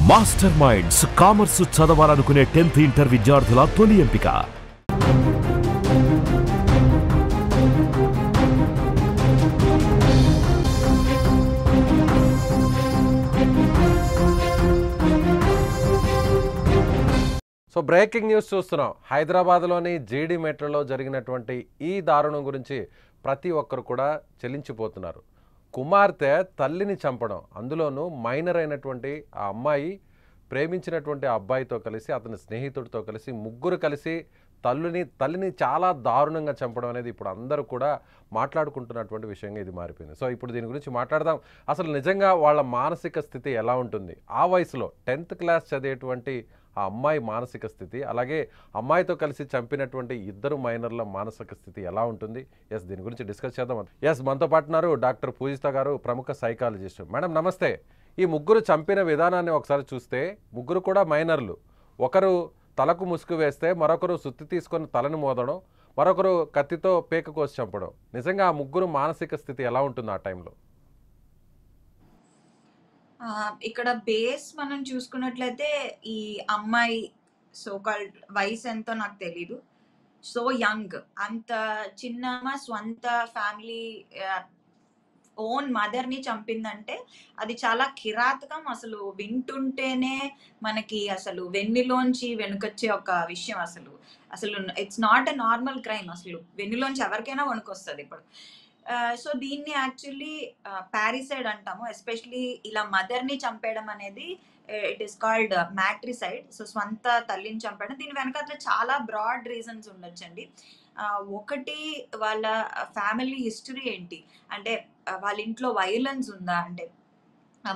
Master minds commerce చదవాలనుకునే 10th inter విద్యార్థుల తొలి ఎంపిక. సో బ్రేకింగ్ న్యూస్ చూస్తున్నాం. హైదరాబాద్లోని జీడీ మెట్రోలో జరిగినటువంటి ఈ దారుణం గురించి ప్రతి ఒక్కరు కూడా చెల్లించిపోతున్నారు. కుమార్తె తల్లిని చంపడం, అందులోనూ మైనర్ అయినటువంటి ఆ అమ్మాయి ప్రేమించినటువంటి ఆ అబ్బాయితో కలిసి, అతని స్నేహితుడితో కలిసి ముగ్గురు కలిసి తల్లిని చాలా దారుణంగా చంపడం అనేది ఇప్పుడు అందరూ కూడా మాట్లాడుకుంటున్నటువంటి విషయంగా ఇది మారిపోయింది. సో ఇప్పుడు దీని గురించి మాట్లాడదాం. అసలు నిజంగా వాళ్ళ మానసిక స్థితి ఎలా ఉంటుంది, ఆ వయసులో 10th క్లాస్ చదివేటువంటి ఆ అమ్మాయి మానసిక స్థితి, అలాగే అమ్మాయితో కలిసి చంపినటువంటి ఇద్దరు మైనర్ల మానసిక స్థితి ఎలా ఉంటుంది? దీని గురించి డిస్కస్ చేద్దాం. మనతో పాటున్నారు డాక్టర్ పూజిత గారు, ప్రముఖ సైకాలజిస్ట్. మేడం నమస్తే. ఈ ముగ్గురు చంపిన విధానాన్ని ఒకసారి చూస్తే ముగ్గురు కూడా మైనర్లు. ఒకరు తలకు ముసుగు వేస్తే మరొకరు సుత్తి తీసుకొని తలను మోదడం, మరొకరు కత్తితో పేక కోసి చంపడం. నిజంగా ఆ ముగ్గురు మానసిక స్థితి ఎలా ఉంటుంది ఆ టైంలో? ఇక్కడ బేస్ మనం చూసుకున్నట్లయితే ఈ అమ్మాయి సో కాల్డ్ వయసు ఎంతో నాకు తెలీదు. సో యంగ్, అంత చిన్న స్వంత ఫ్యామిలీ ఓన్ మదర్ని చంపిందంటే అది చాలా కిరాతకం. అసలు వింటుంటేనే మనకి అసలు వెన్నులోంచి వెనుకొచ్చే ఒక విషయం. అసలు it's not a normal crime. అసలు వెన్నులోంచి ఎవరికైనా వణుకొస్తుంది ఇప్పుడు. సో దీన్ని యాక్చువల్లీ ప్యారిసైడ్ అంటాము. ఎస్పెషలీ ఇలా మదర్ని చంపేయడం అనేది ఇట్ ఈస్ కాల్డ్ మ్యాట్రిసైడ్. సో స్వంత తల్లిని చంపేయడం. దీని వెనకాల చాలా బ్రాడ్ రీజన్స్ ఉండొచ్చండి. ఒకటి, వాళ్ళ ఫ్యామిలీ హిస్టరీ ఏంటి, అంటే వాళ్ళ ఇంట్లో వైలెన్స్ ఉందా, అంటే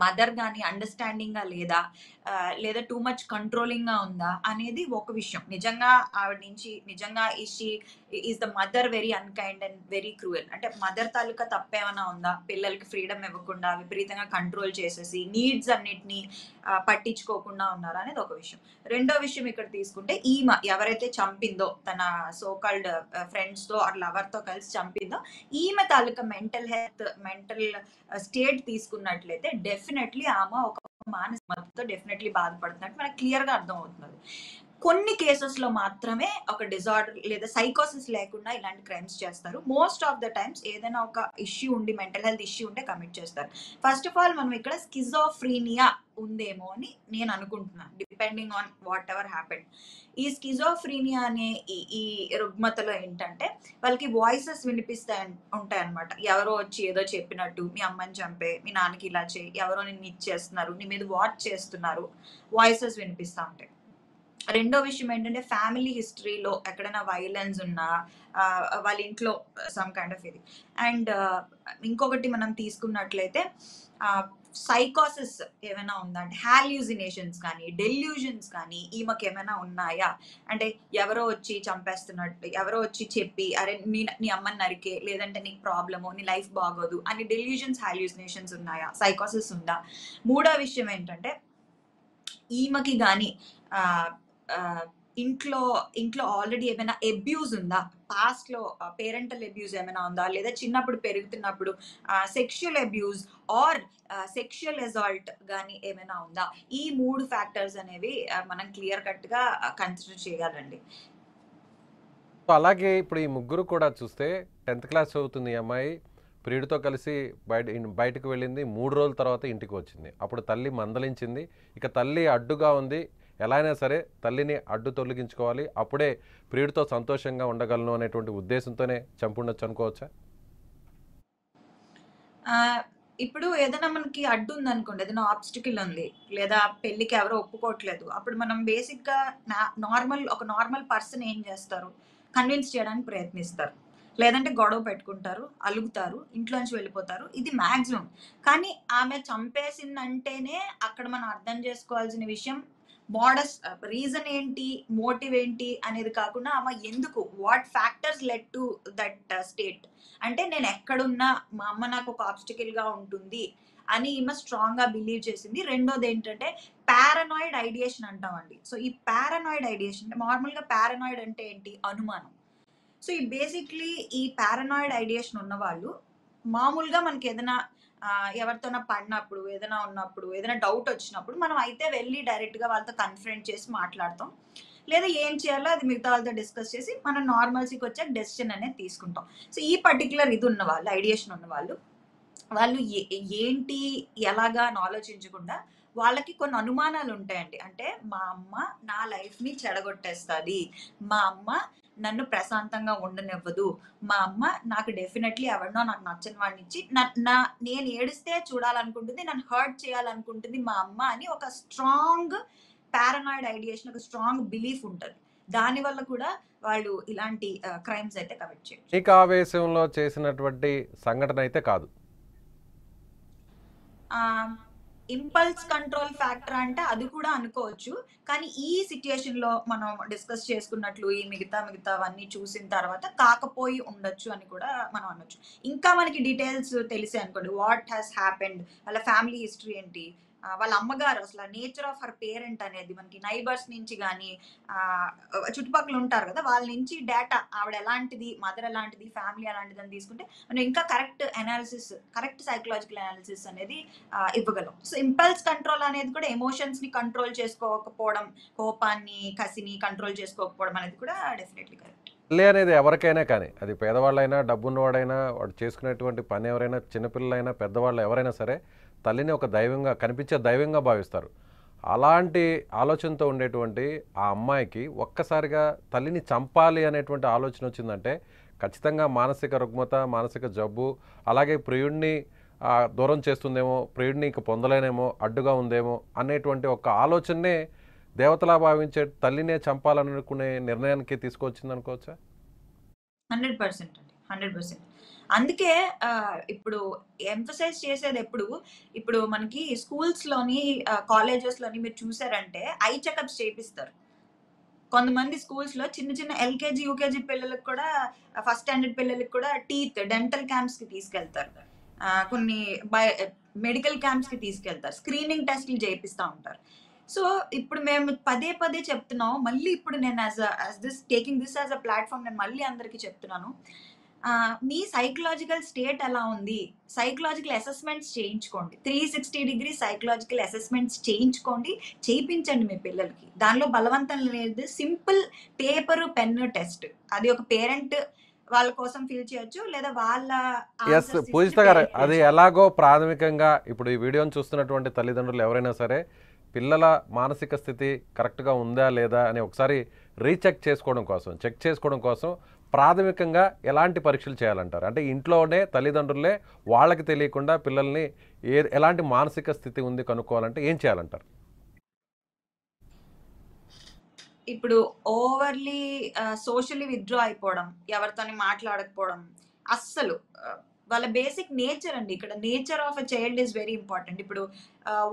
మదర్ కానీ అండర్స్టాండింగ్గా లేదా టూ మచ్ కంట్రోలింగ్గా ఉందా అనేది ఒక విషయం. నిజంగా ఆవిడ నుంచి నిజంగా is the mother very unkind and very cruel, అంటే మదర్ తాలూకా తప్పేమైనా ఉందా, పిల్లలకి ఫ్రీడమ్ ఇవ్వకుండా విపరీతంగా కంట్రోల్ చేసేసి నీడ్స్ అన్నిటినీ పట్టించుకోకుండా ఉన్నారా అనేది ఒక విషయం. రెండో విషయం ఇక్కడ తీసుకుంటే, ఈమె ఎవరైతే చంపిందో, తన సోకాల్డ్ ఫ్రెండ్స్తో ఆర్ లవర్తో కలిసి చంపిందో, ఈమె తాలూకా మెంటల్ స్టేట్ తీసుకున్నట్లయితే డెఫినెట్లీ ఆమె ఒక మానసిక డెఫినెట్లీ బాధపడుతున్నట్టు మనకు క్లియర్గా అర్థం అవుతున్నది. కొన్ని కేసెస్లో మాత్రమే ఒక డిజార్డర్ లేదా సైకోసిస్ లేకుండా ఇలాంటి క్రైమ్స్ చేస్తారు. మోస్ట్ ఆఫ్ ద టైమ్స్ ఏదైనా ఒక ఇష్యూ ఉండి, మెంటల్ హెల్త్ ఇష్యూ ఉంటే కమిట్ చేస్తారు. ఫస్ట్ ఆఫ్ ఆల్ మనం ఇక్కడ స్కిజోఫ్రీనియా ఉందేమో అని నేను అనుకుంటున్నాను, depending on what ever happened. ఈ స్కిజోఫ్రీనియా అనే ఈ రుగ్మతలో ఏంటంటే వాళ్ళకి వాయిసెస్ ఉంటాయి అనమాట. ఎవరో వచ్చి ఏదో చెప్పినట్టు, మీ అమ్మని చంపే, మీ నాన్నకి ఇలా చేయి, ఎవరో నిన్ను ఇచ్చేస్తున్నారు, నీ మీద వాచ్ చేస్తున్నారు, వాయిసెస్ వినిపిస్తూ ఉంటాయి. రెండో విషయం ఏంటంటే, ఫ్యామిలీ హిస్టరీలో ఎక్కడైనా వైలెన్స్ ఉన్నా, వాళ్ళ ఇంట్లో సమ్ కైండ్ ఆఫ్ ఇది. అండ్ ఇంకొకటి మనం తీసుకున్నట్లయితే సైకోసిస్ ఏమైనా ఉందా, అంటే హాల్యూసినేషన్స్ కానీ డెల్యూషన్స్ కానీ ఈమెకి ఏమైనా ఉన్నాయా, అంటే ఎవరో వచ్చి చంపేస్తున్నట్టు, ఎవరో వచ్చి చెప్పి అరే నీ అమ్మని నరికే, లేదంటే నీకు ప్రాబ్లము, నీ లైఫ్ బాగోదు అని డెల్యూషన్స్, హాల్యూసినేషన్స్ ఉన్నాయా, సైకోసిస్ ఉందా. మూడో విషయం ఏంటంటే, ఈమెకి కానీ ఇంట్లో ఆల్రెడీ ఏమైనా అబ్యూజ్ ఉందా, పాస్ట్ లో పేరెంటల్ అబ్యూజ్ ఏమైనా ఉందా, లేదా చిన్నప్పుడు పెరుగుతున్నప్పుడు sexual abuse are sexual assault కానీ ఏమైనా ఉందా. ఈ 3 ఫ్యాక్టర్స్ అనేవి మనం క్లియర్ కట్ గా కన్సిడర్ చేయాలండి. అలాగే ఇప్పుడు ఈ ముగ్గురు కూడా చూస్తే 10th క్లాస్ చదువుతుంది ఈ అమ్మాయి. ప్రియుడితో కలిసి బయటకు వెళ్ళింది. 3 రోజుల తర్వాత ఇంటికి వచ్చింది. అప్పుడు తల్లి మందలించింది. ఇక తల్లి అడ్డుగా ఉంది. ఎలా అయినా సరే తల్లిని అడ్డు తొలగించుకోవాలి, అప్పుడే ప్రియుడితో సంతోషంగా ఉండగలను అనేటువంటి ఉద్దేశంతోనే చంపుండొచ్చు అనుకోవచ్చా? ఇప్పుడు ఏదైనా మనకి అడ్డు ఉంది అనుకోండి, ఏదైనా ఆబ్స్టికల్ ఉంది, లేదా పెళ్లికి ఎవరో ఒప్పుకోవట్లేదు, అప్పుడు మనం బేసిక్గా ఒక నార్మల్ పర్సన్ ఏం చేస్తారు, కన్విన్స్ చేయడానికి ప్రయత్నిస్తారు, లేదంటే గొడవ పెట్టుకుంటారు, అలుగుతారు, ఇంట్లోంచి వెళ్ళిపోతారు. ఇది మ్యాక్సిమం. కానీ ఆమె చంపేసిందంటేనే అక్కడ మనం అర్థం చేసుకోవాల్సిన విషయం మోడస్ రీజన్ ఏంటి, మోటివ్ ఏంటి అనేది కాకుండా ఆమె ఎందుకు, what factors led to that state. అంటే నేను ఎక్కడున్నా మా అమ్మ నాకు ఒక ఆబ్స్టికల్ గా ఉంటుంది అని ఈమె స్ట్రాంగ్ గా బిలీవ్ చేసింది. రెండోది ఏంటంటే పారానాయిడ్ ఐడియేషన్ అంటామండి. సో ఈ పారానాయిడ్ ఐడియేషన్, నార్మల్ గా పారానాయిడ్ అంటే ఏంటి, అనుమానం. సో ఈ బేసిక్లీ ఈ పారానాయిడ్ ఐడియేషన్ ఉన్న వాళ్ళు మామూలుగా మనకి ఏదైనా ఎవరితోనా పడినప్పుడు, ఏదైనా ఉన్నప్పుడు, ఏదైనా డౌట్ వచ్చినప్పుడు మనం అయితే వెళ్ళి డైరెక్ట్‌గా వాళ్ళతో కన్ఫరెంట్ చేసి మాట్లాడతాం. లేదా ఏం చేయాలో అది మిగతా వాళ్ళతో డిస్కస్ చేసి మనం నార్మల్సీకి వచ్చాక డెసిషన్ అనేది తీసుకుంటాం. సో, ఈ పర్టిక్యులర్ ఇది ఉన్నవాళ్ళు, ఐడియేషన్ ఉన్నవాళ్ళు, వాళ్ళు ఏంటి, ఎలాగా అని ఆలోచించకుండా వాళ్ళకి కొన్ని అనుమానాలు ఉంటాయండి. అంటే మా అమ్మ నా లైఫ్‌ని చెడగొట్టేస్తది. మా అమ్మ నన్ను ప్రశాంతంగా ఉండనివ్వదు. మా అమ్మ నాకు డెఫినైట్‌లీ ఎవరినో నాకు నచ్చని వాడినిచ్చి న నా నేను ఏడిస్తే చూడాలనుకుంటుంది. నన్ను హర్ట్ చేయాలనుకుంటుంది మా అమ్మ అని ఒక స్ట్రాంగ్ పారనాయిడ్ ఐడియేషన్, ఒక స్ట్రాంగ్ బిలీఫ్ ఉంటది. దానివల్ల కూడా వాళ్ళు ఇలాంటి క్రైమ్స్ అయితే కమిట్ చేయొచ్చు. మీకు ఆవేశంలో చేసినటువంటి సంఘటన అయితే కాదు. ఇంపల్స్ కంట్రోల్ ఫ్యాక్టర్ అంటే అది కూడా అనుకోవచ్చు. కానీ ఈ సిట్యుయేషన్‌లో మనం డిస్కస్ చేసుకున్నట్లు ఈ మిగతావన్నీ చూసిన తర్వాత కాకపోయి ఉండొచ్చు అని కూడా మనం అనొచ్చు. ఇంకా మనకి డీటెయిల్స్ తెలిసాయి అనుకోండి. వాట్ హాస్ హ్యాపెండ్, వాళ్ళ ఫ్యామిలీ హిస్టరీ ఏంటి, వాళ్ళ అమ్మగారు అసలు నేచర్ ఆఫ్ హర్ పేరెంట్ అనేది మనకి నైబర్స్ నుంచి గానీ, చుట్టుపక్కల ఉంటారు కదా! వాళ్ళ నుంచి డేటా ఆవిడ ఎలాంటిది, మదర్ ఎలాంటిది, ఫ్యామిలీ ఎలాంటిది అని తీసుకుంటే మనం ఇంకా కరెక్ట్ సైకలాజికల్ అనాలిసిస్ అనేది ఇవ్వగలం. సో, ఇంపల్స్ కంట్రోల్ అనేది కూడా ఎమోషన్స్‌ని కంట్రోల్ చేసుకోకపోవడం, కోపాన్ని, కసిని కంట్రోల్ చేసుకోకపోవడం అనేది కూడా డెఫినెట్‌లీ కరెక్ట్. తల్లి అనేది ఎవరికైనా కానీ, అది పేదవాళ్ళైనా, డబ్బున్నవాడైనా, వాడు చేసుకునేటువంటి పని ఎవరైనా, చిన్నపిల్లలైనా, పెద్దవాళ్ళు ఎవరైనా సరే తల్లిని ఒక దైవంగా, కనిపించే దైవంగా భావిస్తారు. అలాంటి ఆలోచనతో ఉండేటువంటి ఆ అమ్మాయికి ఒక్కసారిగా తల్లిని చంపాలి అనేటువంటి ఆలోచన వచ్చిందంటే ఖచ్చితంగా మానసిక రుగ్మత, మానసిక జబ్బు, అలాగే ప్రియుడిని దూరం చేస్తుందేమో, ప్రియుడిని ఇంక పొందలేనేమో, అడ్డుగా ఉందేమో అనేటువంటి ఒక ఆలోచననే దేవతలా భావించే తల్లినే చంపాలనుకునే నిర్ణయానికి తీసుకొచ్చింది అనుకోవచ్చా? 100% అండి. 100%. అందుకే ఇప్పుడు ఎంఫసైజ్ చేసేది ఇప్పుడు మనకి స్కూల్స్‌లోని, కాలేజెస్‌లోని మీరు చూసారంటే ఐ చెకప్స్ చేపిస్తారు. కొంతమంది స్కూల్స్‌లో చిన్న చిన్న ఎల్‌కేజీ, యూకేజీ పిల్లలకి కూడా, ఫస్ట్ స్టాండర్డ్ పిల్లలకి కూడా డెంటల్ క్యాంప్స్‌కి తీసుకెళ్తారు. కొన్ని మెడికల్ క్యాంప్స్‌కి తీసుకెళ్తారు. స్క్రీనింగ్ టెస్ట్‌లు చేపిస్తా ఉంటారు. సో, ఇప్పుడు మేము పదే పదే చెప్తున్నాం. మళ్ళీ ఇప్పుడు నేను taking this as a platform నేను మళ్ళీ అందరికి చెప్తున్నాను. మీ సైకలాజికల్ స్టేట్ ఎలా ఉంది? సైకలాజికల్ అసెస్మెంట్స్ చేయించుకోండి. 360 డిగ్రీ సైకలాజికల్ అసెస్మెంట్స్ చేయించుకోండి. చేయించండి మీ పిల్లలకి. దానిలో బలవంతం లేదు. Simple paper, pen test. అది ఒక పేరెంట్ వాళ్ళ కోసం ఫిల్ చేయొచ్చు. లేదా వాళ్ళ ఎస్ పూజిత గారు, అది ఎలాగో ప్రాథమికంగా ఇప్పుడు ఈ వీడియోని చూస్తున్నటువంటి తల్లిదండ్రులు ఎవరైనా సరే పిల్లల మానసిక స్థితి కరెక్ట్గా ఉందా లేదా అని ఒకసారి చెక్ చేసుకోవడం కోసం ప్రాథమికంగా ఎలాంటి పరీక్షలు చేయాలంటారు? అంటే ఇంట్లోనే తల్లిదండ్రులే వాళ్ళకి తెలియకుండా పిల్లల్ని ఎలాంటి మానసిక స్థితి ఉంది కనుక్కోవాలంటే ఏం చేయాలంటారు? ఇప్పుడు ఓవర్‌లీ సోషల్లీ విత్‌డ్రా అయిపోవడం, ఎవరితోని మాట్లాడకపోవడం, అస్సలు వాళ్ళ బేసిక్ నేచర్ అండి. ఇక్కడ nature of a child is very important. ఇప్పుడు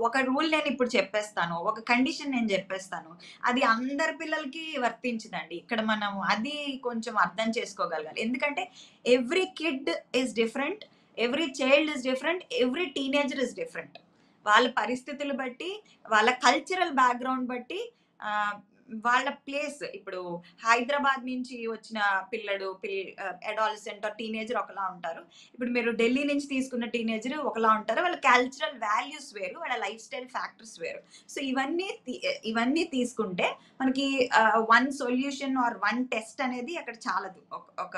ఒక రూల్ నేను ఇప్పుడు చెప్పేస్తాను. ఒక కండిషన్ నేను చెప్పేస్తాను. అది అందరి పిల్లలకి వర్తించదండి. ఇక్కడ మనం అది కొంచెం అర్థం చేసుకోగలగాలి. ఎందుకంటే every kid is different. Every child is different. Every teenager is different. వాళ్ళ పరిస్థితులు బట్టి, వాళ్ళ కల్చరల్ బ్యాక్‌గ్రౌండ్ బట్టి, ఆహ్, వాళ్ళ ప్లేస్, ఇప్పుడు హైదరాబాద్ నుంచి వచ్చిన అడాలసెంట్ ఆర్ టీనేజర్ ఒకలా ఉంటారు. ఇప్పుడు మీరు ఢిల్లీ నుంచి తీసుకున్న టీనేజర్ ఒకలా ఉంటారు. వాళ్ళ కల్చరల్ వాల్యూస్ వేరు, వాళ్ళ లైఫ్ స్టైల్ ఫ్యాక్టర్స్ వేరు. సో ఇవన్నీ తీసుకుంటే మనకి one solution or one test అనేది అక్కడ చాలదు ఒక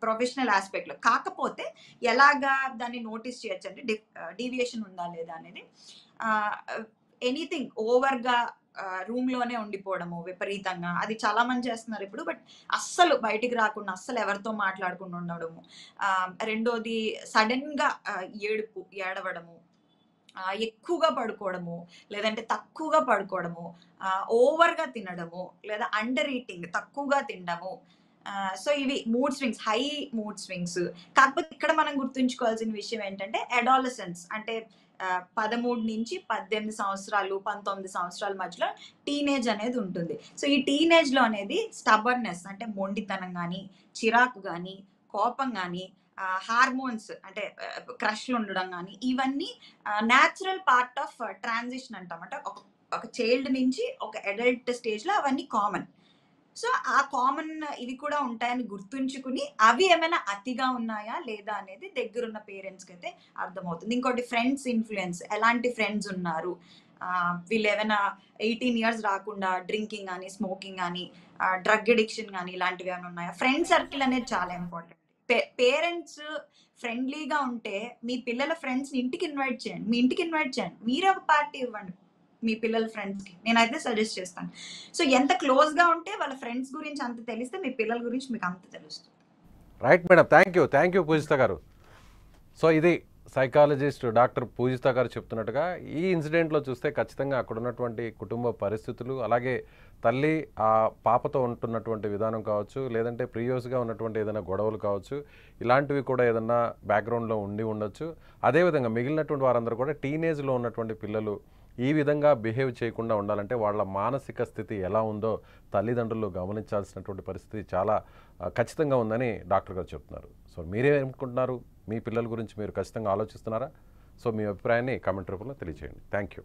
ప్రొఫెషనల్ ఆస్పెక్ట్లో. కాకపోతే ఎలాగా దాన్ని నోటీస్ చేయొచ్చు అంటే డీవియేషన్ ఉందా లేదా అనేది. ఎనీథింగ్ ఓవర్గా రూమ్‌లోనే ఉండిపోవడము విపరీతంగా, అది చాలా మంది చేస్తున్నారు ఇప్పుడు. బట్ అస్సలు బయటికి రాకుండా, అస్సలు ఎవరితో మాట్లాడకుండా ఉండడము. రెండోది సడెన్‌గా ఏడవడము, ఎక్కువగా పడుకోవడము, లేదంటే తక్కువగా పడుకోవడము, ఓవర్‌గా తినడము, లేదా అండర్ ఈటింగ్, తక్కువగా తినడము. సో ఇవి mood swings, high mood swings. కాకపోతే ఇక్కడ మనం గుర్తుంచుకోవాల్సిన విషయం ఏంటంటే అడాలసెన్స్ అంటే 13 నుంచి 18 సంవత్సరాలు, 19 సంవత్సరాల మధ్యలో టీనేజ్ అనేది ఉంటుంది. సో ఈ టీనేజ్‌లో అనేది స్టబర్నెస్ అంటే మొండితనం గానీ, చిరాకు గానీ, కోపం గానీ, హార్మోన్స్ అంటే క్రష్‌లు ఉండడం గానీ, ఇవన్నీ న్యాచురల్ పార్ట్ ఆఫ్ ట్రాన్సిషన్ అంటాం. అంటే ఒక చైల్డ్ నుంచి ఒక అడల్ట్ స్టేజ్‌లో అవన్నీ కామన్. సో ఆ కామన్ ఇవి కూడా ఉంటాయని గుర్తుంచుకుని అవి ఏమైనా అతిగా ఉన్నాయా లేదా అనేది దగ్గరున్న పేరెంట్స్కి అయితే అర్థమవుతుంది. ఇంకోటి ఫ్రెండ్స్ ఇన్ఫ్లుయెన్స్, ఎలాంటి ఫ్రెండ్స్ ఉన్నారు, వీళ్ళు ఏమైనా 18 ఇయర్స్ రాకుండా డ్రింకింగ్ కానీ స్మోకింగ్ కానీ డ్రగ్ అడిక్షన్ కానీ ఇలాంటివి ఏమైనా ఉన్నాయా. ఫ్రెండ్ సర్కిల్ అనేది చాలా ఇంపార్టెంట్. పేరెంట్స్ ఫ్రెండ్లీగా ఉంటే మీ పిల్లల ఫ్రెండ్స్ని ఇంటికి ఇన్వైట్ చేయండి, మీ ఇంటికి ఇన్వైట్ చేయండి, మీరే ఒక పార్టీ ఇవ్వండి మీ పిల్లల ఫ్రెండ్స్కి, నేనైతే సజెస్ట్ చేస్తాను. సో ఎంత క్లోజ్గా ఉంటే వాళ్ళ ఫ్రెండ్స్ గురించి అంత తెలిస్తే మీ పిల్లల గురించి మీకు అంత తెలుస్తుంది. రైట్ మేడం, థ్యాంక్ యూ పూజిత గారు. సో ఇది సైకాలజిస్ట్ డాక్టర్ పూజిత గారు చెప్తున్నట్టుగా ఈ ఇన్సిడెంట్లో చూస్తే ఖచ్చితంగా అక్కడ ఉన్నటువంటి కుటుంబ పరిస్థితులు, అలాగే తల్లి ఆ పాపతో ఉంటున్నటువంటి విధానం కావచ్చు, లేదంటే ప్రీవియస్గా ఉన్నటువంటి ఏదైనా గొడవలు కావచ్చు, ఇలాంటివి కూడా ఏదన్నా బ్యాక్గ్రౌండ్లో ఉండి ఉండొచ్చు. అదేవిధంగా మిగిలినటువంటి వారందరూ కూడా టీనేజ్లో ఉన్నటువంటి పిల్లలు ఈ విధంగా బిహేవ్ చేయకుండా ఉండాలంటే వాళ్ళ మానసిక స్థితి ఎలా ఉందో తల్లిదండ్రులు గమనించాల్సినటువంటి పరిస్థితి చాలా ఖచ్చితంగా ఉందని డాక్టర్ గారు చెప్తున్నారు. సో మీరేమనుకుంటున్నారు? మీ పిల్లల గురించి మీరు ఖచ్చితంగా ఆలోచిస్తున్నారా? సో మీ అభిప్రాయాన్ని కామెంట్ రూపంలో తెలియజేయండి. Thank you.